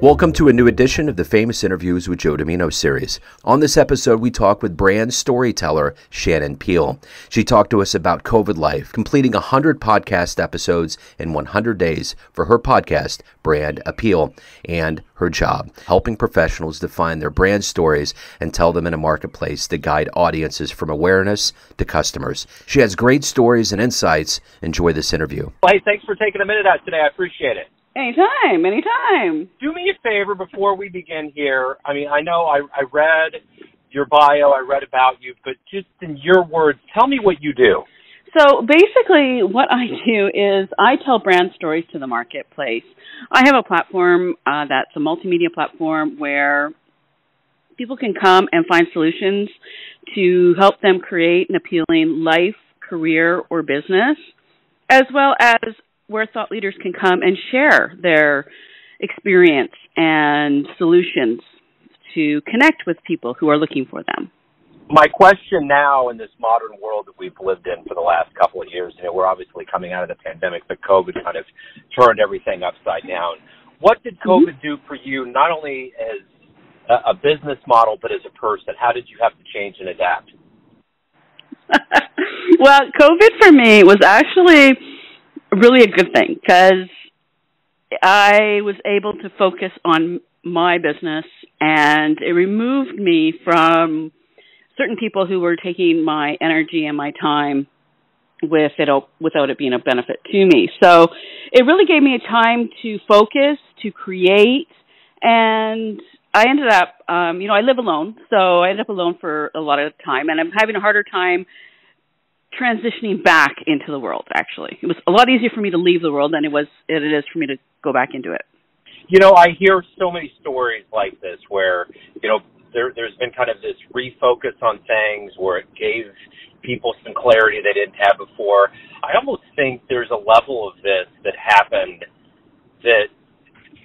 Welcome to a new edition of the Famous Interviews with Joe Dimino series. On this episode, we talk with Brand Storyteller Shannon Peel. She talked to us about COVID life, completing 100 podcast episodes in 100 days for her podcast, BrandAPeel, and her job, helping professionals define their brand stories and tell them in a marketplace to guide audiences from awareness to customers. She has great stories and insights. Enjoy this interview. Well, hey, thanks for taking a minute out today. I appreciate it. Anytime. Do me a favor before we begin here. I mean, I know I read your bio, I read about you, but just in your words, tell me what you do. So basically what I do is I tell brand stories to the marketplace. I have a platform that's a multimedia platform where people can come and find solutions to help them create an appealing life, career, or business, as well as where thought leaders can come and share their experience and solutions to connect with people who are looking for them. My question now in this modern world that we've lived in for the last couple of years, we're obviously coming out of the pandemic, but COVID kind of turned everything upside down. What did COVID do for you, not only as a business model, but as a person? How did you have to change and adapt? Well, COVID for me was actually really a good thing because I was able to focus on my business, and it removed me from certain people who were taking my energy and my time without it being a benefit to me. So it really gave me a time to focus, to create, and I ended up, I live alone, so I ended up alone for a lot of time, and I'm having a harder time transitioning back into the world, actually. It was a lot easier for me to leave the world than it is for me to go back into it. I hear so many stories like this where, there's been kind of this refocus on things where it gave people some clarity they didn't have before. I almost think there's a level of this that happened that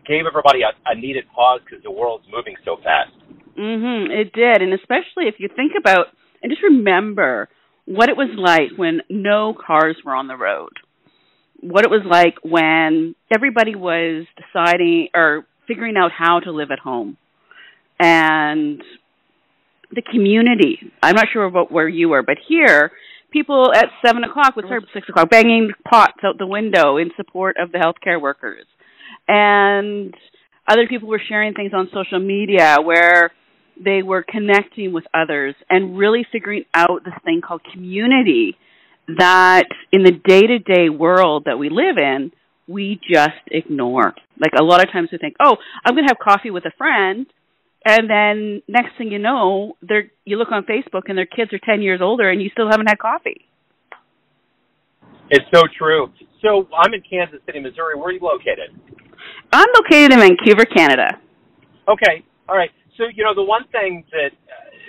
gave everybody a needed pause because the world's moving so fast. It did, and especially if you think about and just remember what it was like when no cars were on the road, what it was like when everybody was deciding or figuring out how to live at home, and the community. I'm not sure about where you were, but here, people at 7 o'clock would start at 6 o'clock banging pots out the window in support of the healthcare workers. And other people were sharing things on social media where they were connecting with others and really figuring out this thing called community that in the day-to-day world that we live in, we just ignore. Like a lot of times we think, oh, I'm going to have coffee with a friend, and then next thing you know, you look on Facebook and their kids are 10 years older and you still haven't had coffee. It's so true. So I'm in Kansas City, Missouri. Where are you located? I'm located in Vancouver, Canada. Okay. All right. So, the one thing that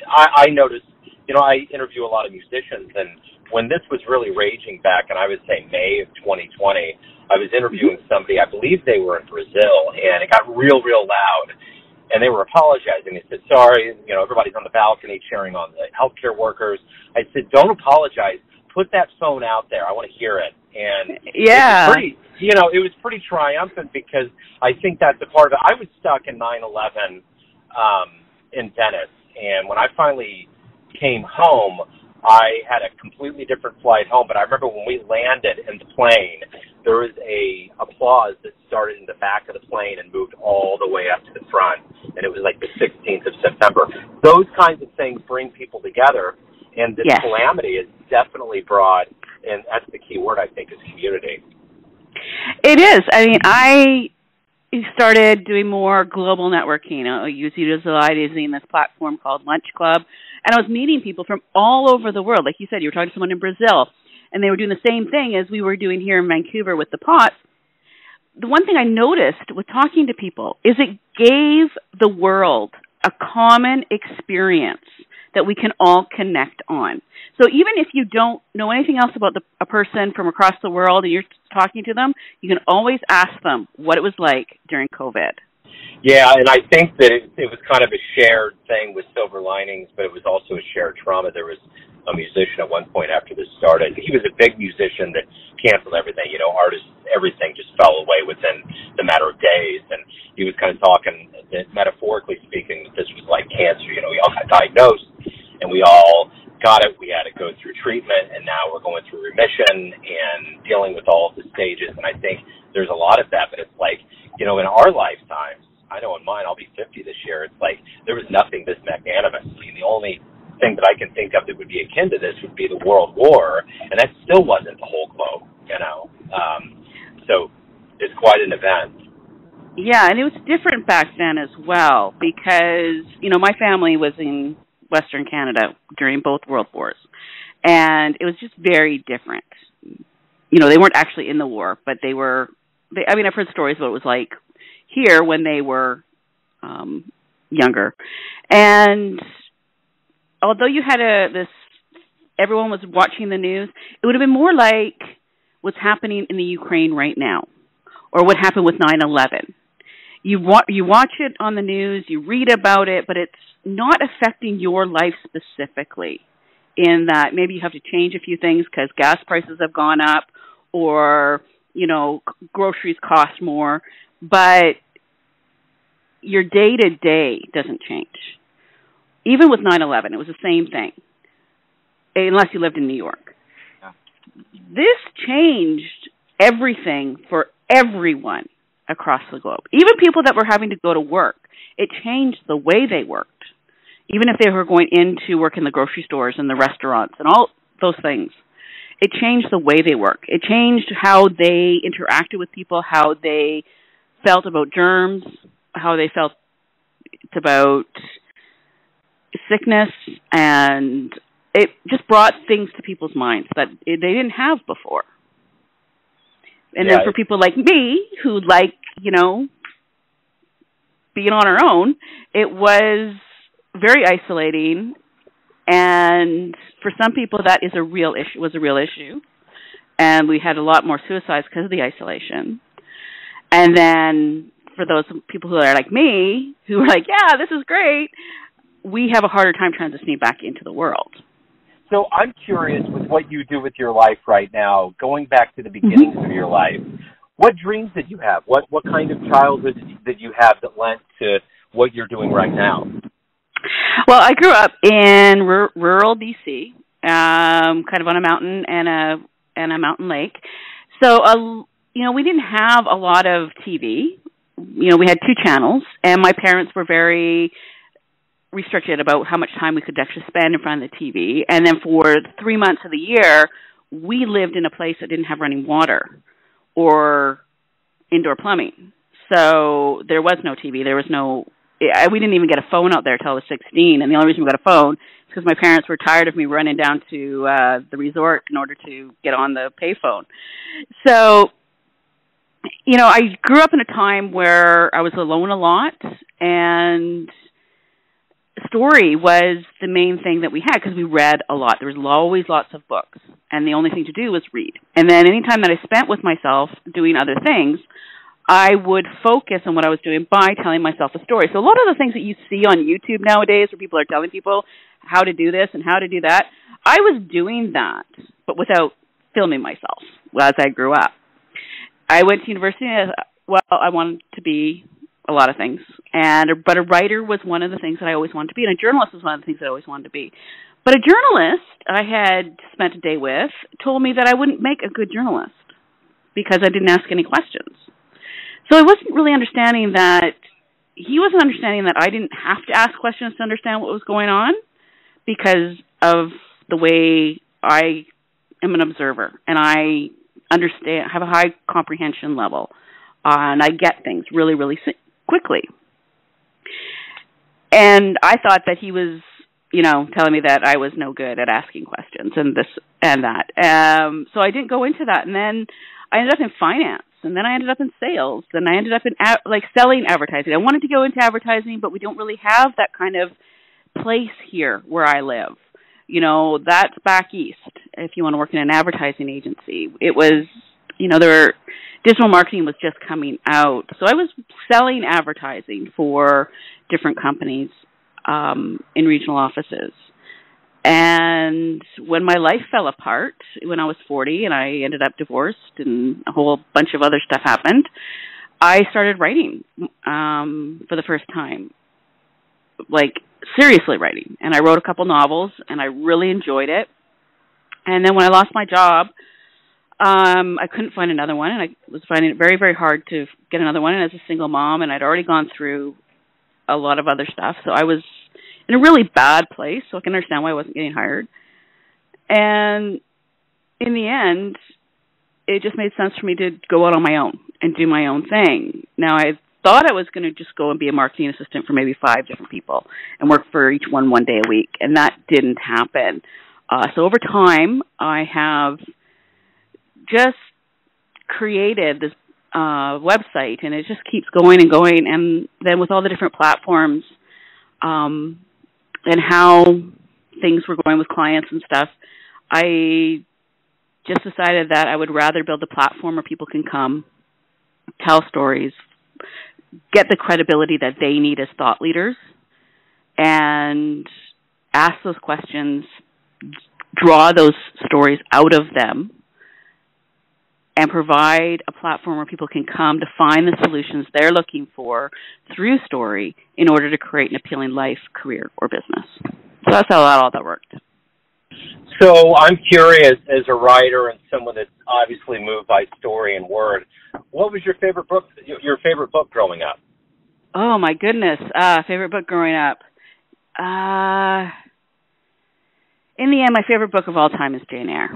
I noticed, I interview a lot of musicians, and when this was really raging back, and I would say May of 2020, I was interviewing somebody, I believe they were in Brazil, and it got real, real loud, and they were apologizing. They said, sorry, everybody's on the balcony cheering on the healthcare workers. I said, don't apologize. Put that phone out there. I want to hear it. And yeah, it was pretty triumphant because I think that's a part of it. I was stuck in 9/11 in Venice, and when I finally came home, I had a completely different flight home, but I remember when we landed in the plane, there was a applause that started in the back of the plane and moved all the way up to the front, and it was like the 16th of September. Those kinds of things bring people together, and this calamity is definitely brought, and that's the key word, I think, is community. It is. I mean, I started doing more global networking, utilizing this platform called Lunch Club, and I was meeting people from all over the world. Like you said, you were talking to someone in Brazil, and they were doing the same thing as we were doing here in Vancouver with the pots. The one thing I noticed with talking to people is it gave the world a common experience that we can all connect on. So even if you don't know anything else about a person from across the world and you're talking to them, you can always ask them what it was like during COVID. Yeah, and I think that it was kind of a shared thing with silver linings, but it was also a shared trauma. There was a musician at one point after this started. He was a big musician that canceled everything. You know, artists, everything just fell away within the matter of days. And he was kind of talking, metaphorically speaking, that this was like cancer. You know, we all got diagnosed, and we all got it. We had to go through treatment, and now we're going through remission and dealing with all of the stages. And I think there's a lot of that, but it's like, you know, in our lifetimes, I know in mine, I'll be 50 this year, it's like there was nothing this magnanimous. I mean, the only thing that I can think of that would be akin to this would be the World War, and that still wasn't the whole globe, you know. So it's quite an event. Yeah, and it was different back then as well because, you know, my family was in Western Canada during both World Wars, and it was just very different. You know, they weren't actually in the war, but they were, I mean, I've heard stories of what it was like here when they were younger. And although you had everyone was watching the news, it would have been more like what's happening in the Ukraine right now or what happened with 9/11. You watch it on the news, you read about it, but it's not affecting your life specifically in that maybe you have to change a few things because gas prices have gone up or, you know, groceries cost more, but your day-to-day doesn't change. Even with 9/11, it was the same thing, unless you lived in New York. Yeah. This changed everything for everyone across the globe. Even people that were having to go to work, it changed the way they worked. Even if they were going in to work in the grocery stores and the restaurants and all those things, it changed the way they work. It changed how they interacted with people, how they felt about germs, how they felt about sickness, and it just brought things to people's minds that they didn't have before. And then for people like me who like, you know, being on our own, it was very isolating. And for some people, that is was a real issue. And we had a lot more suicides because of the isolation. And then for those people who are like me, who are like, yeah, this is great, we have a harder time transitioning back into the world. So I'm curious with what you do with your life right now, going back to the beginnings of your life, what dreams did you have? What kind of childhood did you have that lent to what you're doing right now? Well, I grew up in rural BC, kind of on a mountain and a mountain lake. So, you know, we didn't have a lot of TV. You know, we had 2 channels, and my parents were very restricted about how much time we could actually spend in front of the TV. And then for 3 months of the year, we lived in a place that didn't have running water or indoor plumbing. So there was no TV. There was no, we didn't even get a phone out there until I was 16. And the only reason we got a phone is because my parents were tired of me running down to the resort in order to get on the payphone. So, you know, I grew up in a time where I was alone a lot, and story was the main thing that we had because we read a lot. There was always lots of books, and the only thing to do was read. And then any time that I spent with myself doing other things, I would focus on what I was doing by telling myself a story. So a lot of the things that you see on YouTube nowadays where people are telling people how to do this and how to do that, I was doing that, but without filming myself as I grew up. I went to university, well, I wanted to be a lot of things, but a writer was one of the things that I always wanted to be, and a journalist was one of the things that I always wanted to be. But a journalist I had spent a day with told me that I wouldn't make a good journalist because I didn't ask any questions. So I wasn't really understanding that, he wasn't understanding that I didn't have to ask questions to understand what was going on because of the way I am an observer, and I understand, have a high comprehension level, and I get things really, really quickly. And I thought that he was, you know, telling me that I was no good at asking questions and this and that. So I didn't go into that. And then I ended up in finance, and then I ended up in sales, and I ended up in selling advertising. I wanted to go into advertising, but we don't really have that kind of place here where I live. You know, that's back east if you want to work in an advertising agency. It was, you know, digital marketing was just coming out. So I was selling advertising for different companies in regional offices. And when my life fell apart, when I was 40 and I ended up divorced and a whole bunch of other stuff happened, I started writing for the first time, like seriously writing. And I wrote a couple novels, and I really enjoyed it. And then when I lost my job, I couldn't find another one, and I was finding it very, very hard to get another one. And as a single mom, and I'd already gone through a lot of other stuff, so I was in a really bad place, so I can understand why I wasn't getting hired. And in the end, it just made sense for me to go out on my own and do my own thing. Now, I thought I was going to just go and be a marketing assistant for maybe 5 different people and work for each one day a week, and that didn't happen. So over time, I have just created this website, and it just keeps going and going. And then with all the different platforms and how things were going with clients and stuff, I just decided that I would rather build a platform where people can come, tell stories, get the credibility that they need as thought leaders, and ask those questions, draw those stories out of them, and provide a platform where people can come to find the solutions they're looking for through story in order to create an appealing life, career, or business. So that's how all that worked. So I'm curious, as a writer and someone that's obviously moved by story and word, what was your favorite book? Your favorite book growing up? Oh my goodness, favorite book growing up. In the end, my favorite book of all time is Jane Eyre.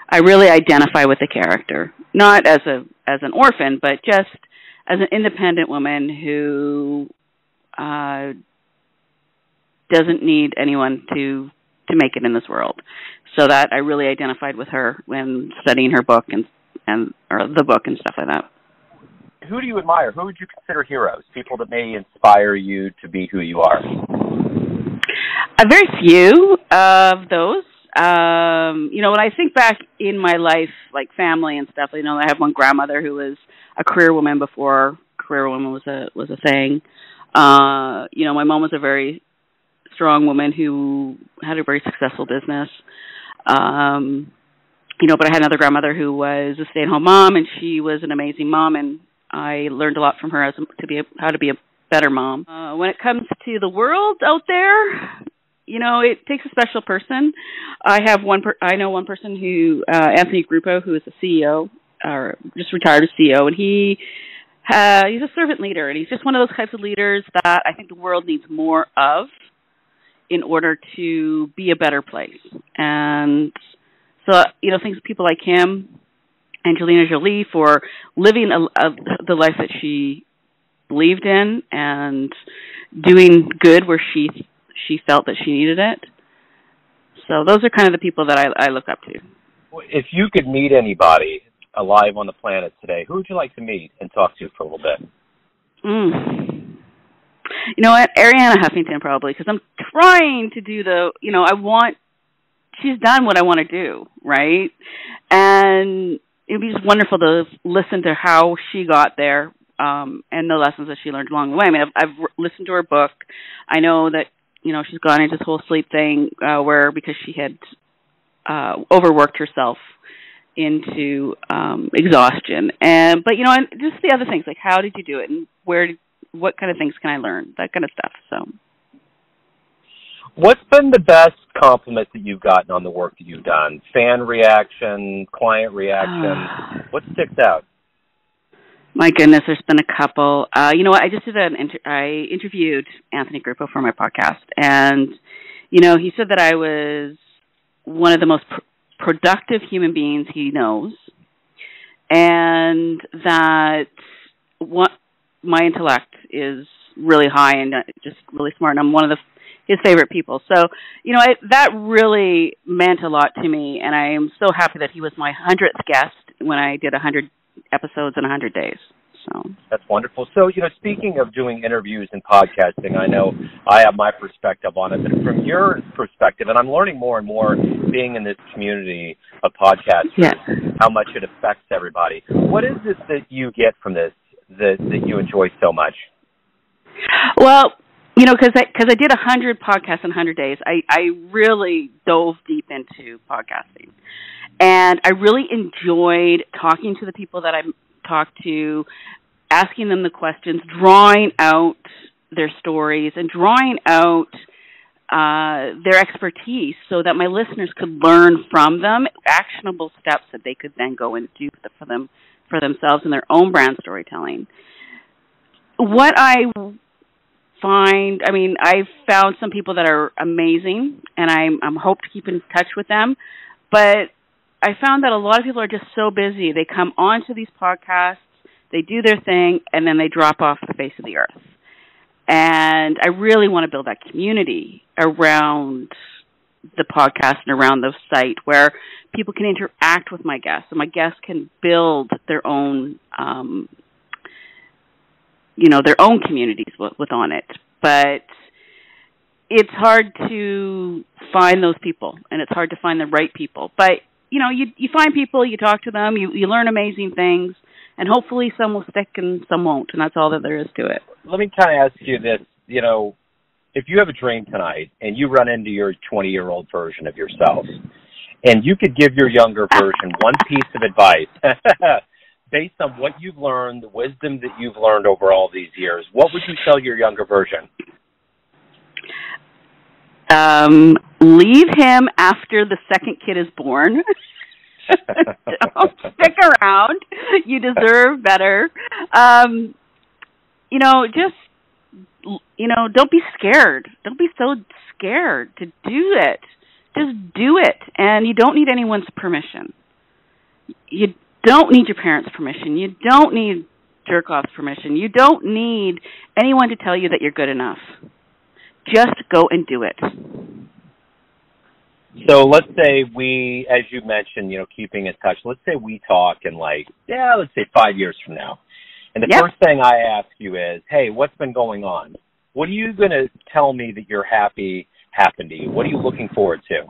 I really identify with the character, not as an orphan, but just as an independent woman who doesn't need anyone to make it in this world. So that I really identified with her when studying her book and or the book and stuff like that. Who do you admire? Who would you consider heroes? People that may inspire you to be who you are? A very few of those. When I think back in my life, like family and stuff, I have one grandmother who was a career woman before career woman was a thing. My mom was a very strong woman who had a very successful business. But I had another grandmother who was a stay-at-home mom, and she was an amazing mom, and I learned a lot from her how to be a better mom. When it comes to the world out there, it takes a special person. I know one person who, Anthony Gruppo, who is a CEO, or just retired as CEO, and he's a servant leader, and he's just one of those types of leaders that I think the world needs more of in order to be a better place. And so, people like him, Angelina Jolie, for living the life that she believed in and doing good where she felt that she needed it. So those are kind of the people that I look up to. If you could meet anybody alive on the planet today, who would you like to meet and talk to for a little bit? You know what? Arianna Huffington, probably, because I'm trying to do she's done what I want to do, right? And it would be just wonderful to listen to how she got there and the lessons that she learned along the way. I mean, I've listened to her book. I know that, she's gone into this whole sleep thing because she had overworked herself into exhaustion. But just the other things, like how did you do it and what kind of things can I learn, that kind of stuff. So, what's been the best compliment that you've gotten on the work that you've done? Fan reaction, client reaction? What sticks out? My goodness, there's been a couple. You know what? I just did I interviewed Anthony Gruppo for my podcast, and he said that I was one of the most productive human beings he knows, and that my intellect is really high and just really smart, and I'm one of his favorite people. So, that really meant a lot to me, and I am so happy that he was my 100th guest when I did 100 episodes in 100 days. So that's wonderful. So, speaking of doing interviews and podcasting, I know I have my perspective on it, but from your perspective, and I'm learning more and more being in this community of podcasters, how much it affects everybody. What is it that you get from this that you enjoy so much? Well, because I did 100 podcasts in 100 days. I really dove deep into podcasting. And I really enjoyed talking to the people that I talked to, asking them the questions, drawing out their stories, and drawing out their expertise so that my listeners could learn from them actionable steps that they could then go and do for themselves in their own brand storytelling. What I find, I've found some people that are amazing, and I'm hope to keep in touch with them, but I found that a lot of people are just so busy. They come onto these podcasts, they do their thing, and then they drop off the face of the earth. And I really want to build that community around the podcast and around the site where people can interact with my guests, and my guests can build their own, their own communities with on it. But it's hard to find those people, and it's hard to find the right people. But, you find people, you talk to them, you learn amazing things, and hopefully some will stick and some won't, and that's all that there is to it. Let me kind of ask you this, if you have a dream tonight and you run into your 20-year-old version of yourself, and you could give your younger version one piece of advice based on what you've learned, the wisdom that you've learned over all these years, what would you tell your younger version? Leave him after the second kid is born. Don't stick around. You deserve better. Don't be scared. Don't be so scared to do it. Just do it. And you don't need anyone's permission. You don't need your parents' permission. You don't need jerk-off's permission. You don't need anyone to tell you that you're good enough. Just go and do it. So let's say we, as you mentioned, keeping in touch, let's say we talk in let's say 5 years from now. And the first thing I ask you is, hey, what's been going on? What are you going to tell me that you're happy happened to you? What are you looking forward to?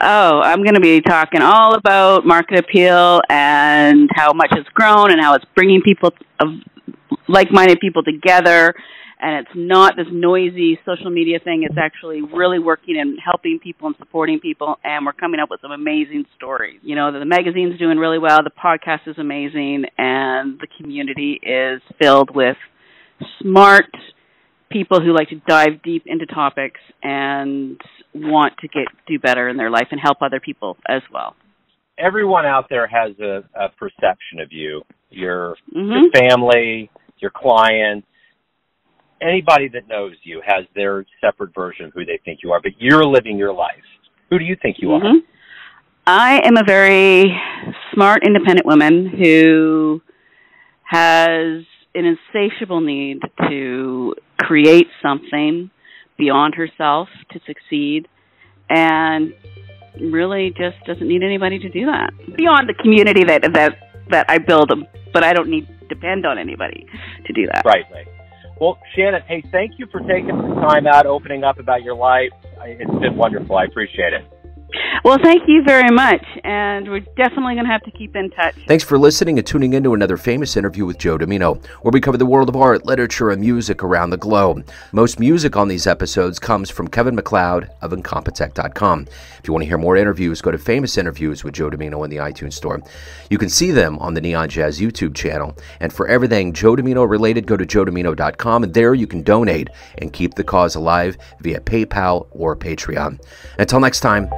Oh, I'm going to be talking all about BrandAPeel and how much it's grown and how it's bringing people, like-minded people together. And it's not this noisy social media thing. It's actually really working and helping people and supporting people. And we're coming up with some amazing stories. The magazine's doing really well. The podcast is amazing. And the community is filled with smart people who like to dive deep into topics and want to do better in their life and help other people as well. Everyone out there has a perception of you, your family, your clients. Anybody that knows you has their separate version of who they think you are, but you're living your life. Who do you think you are? I am a very smart, independent woman who has an insatiable need to create something beyond herself to succeed, and really just doesn't need anybody to do that. Beyond the community that I build, but I don't need to depend on anybody to do that. Right. Well, Shannon, hey, thank you for taking some time out, opening up about your life. It's been wonderful. I appreciate it. Well, thank you very much, and we're definitely going to have to keep in touch. Thanks for listening and tuning in to another famous interview with Joe Dimino, where we cover the world of art, literature, and music around the globe. Most music on these episodes comes from Kevin MacLeod of Incompetech.com. If you want to hear more interviews, go to Famous Interviews with Joe Dimino in the iTunes Store. You can see them on the Neon Jazz YouTube channel. And for everything Joe Dimino related, go to joedimino.com, and there you can donate and keep the cause alive via PayPal or Patreon. Until next time,